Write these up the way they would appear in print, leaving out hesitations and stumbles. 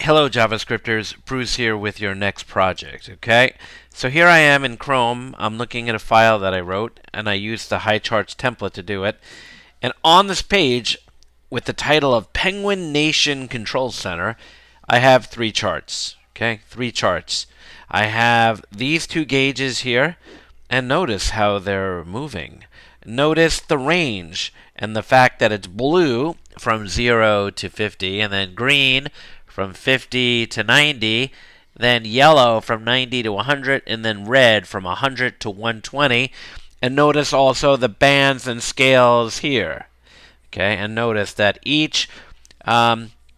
Hello JavaScripters, Bruce here with your next project, okay? So here I am in Chrome. I'm looking at a file that I wrote, and I used the high charts template to do it. And on this page, with the title of Penguin Nation Control Center, I have three charts, okay? Three charts. I have these two gauges here, and notice how they're moving. Notice the range and the fact that it's blue from 0 to 50, and then green from 50 to 90, then yellow from 90 to 100, and then red from 100 to 120. And notice also the bands and scales here. Okay, and notice that each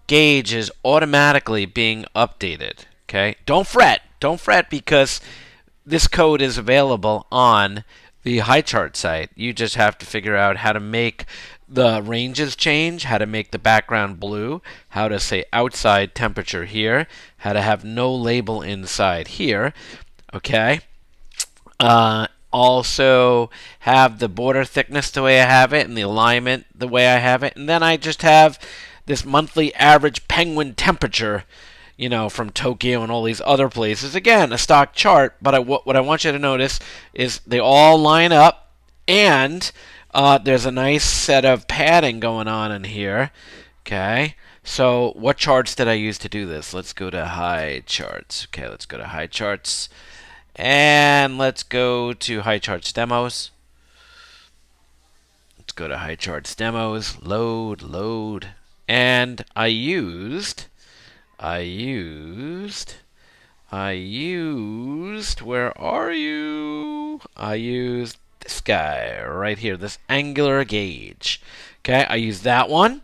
gauge is automatically being updated. Okay, don't fret because this code is available on the HighChart site. You just have to figure out how to make the ranges change, how to make the background blue, how to say outside temperature here, how to have no label inside here. Okay. Also have the border thickness the way I have it and the alignment the way I have it. And then I just have this monthly average penguin temperature, you know, from Tokyo and all these other places. Again, a stock chart, but what I want you to notice is they all line up, and there's a nice set of padding going on in here. Okay, so what charts did I use to do this? Let's go to high charts. Okay, let's go to high charts, and let's go to high charts demos. Let's go to high charts demos. Load, and I used, where are you? I used this guy right here, this angular gauge. Okay, I use that one.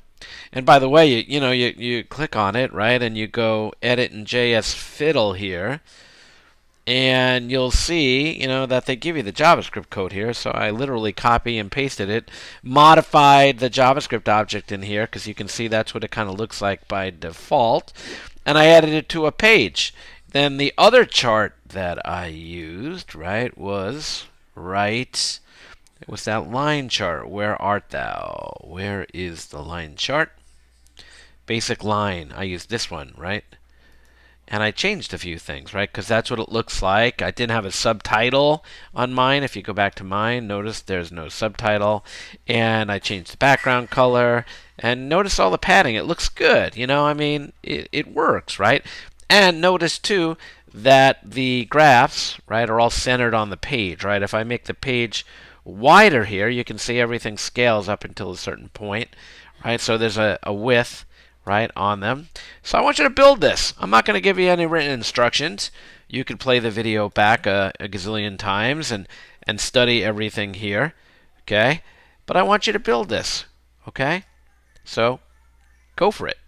And by the way, you click on it, right, and you go edit in JS Fiddle here, and you'll see, that they give you the JavaScript code here. So I literally copy and pasted it, modified the JavaScript object in here, because you can see that's what it kind of looks like by default, and I added it to a page. Then the other chart that I used, right, was it was that line chart. Where art thou? Where is the line chart? Basic line. I used this one, right? And I changed a few things, right? Because that's what it looks like. I didn't have a subtitle on mine. If you go back to mine, notice there's no subtitle. And I changed the background color. And notice all the padding. It looks good. It works, right? And notice, too, that the graphs, right, are all centered on the page, right? If I make the page wider here, you can see everything scales up until a certain point, right? So there's a width, right, on them. So I want you to build this. I'm not going to give you any written instructions. You can play the video back a gazillion times and study everything here, okay? But I want you to build this, okay? So go for it.